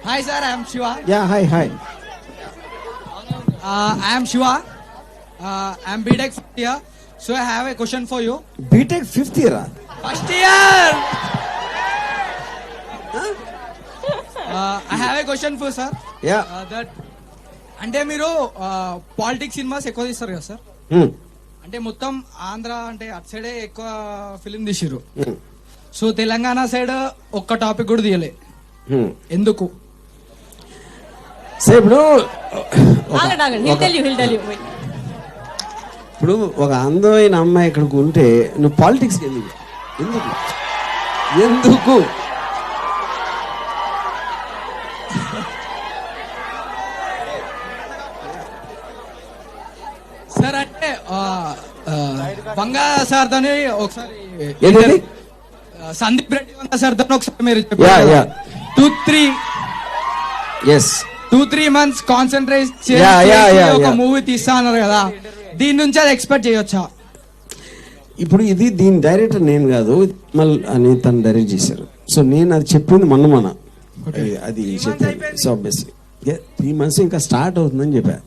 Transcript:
Hi sir, I am Shiva. Yeah, hi. I am Shiva. I am BTech first year. So I have a question for you. BTech 5th year. First year. I have a question for sir. Yeah. That అంటే మీరు politics cinemas ఎక్కువ తీస్తారు కదా sir. అంటే మొత్తం ఆంధ్ర అంటే అటు సైడే ఎక్కువ ఫిలిం తీసిర్రు. సో తెలంగాణ సైడ్ ఒక్క టాపిక్ కూడా తీయలే, ఎందుకు? సో ఇప్పుడు ఇప్పుడు ఒక అందమైన అమ్మాయి ఇక్కడికి ఉంటే నువ్వు పాలిటిక్స్కి ఎందుకు సార్ అంటే వంగా సార్ తోని ఒకసారి సందీప్ రెడ్డి వంగా సార్ తోని ఒకసారి మీరు చెప్పారు 2-3 months కాన్సన్ట్రేట్ చేసి ఒక మూవీ తీస్తా అన్నారు కదా, దీని నుంచి అది ఎక్స్పెక్ట్ చేయొచ్చా? ఇప్పుడు ఇది దీని డైరెక్టర్ నేను కాదు, అని తను డైరెక్ట్ చేశారు. సో నేను అది చెప్పింది మన అది చెప్పాను. సో ఆబ్వియస్లీ 3 months ఇంకా స్టార్ట్ అవుతుందని చెప్పాను.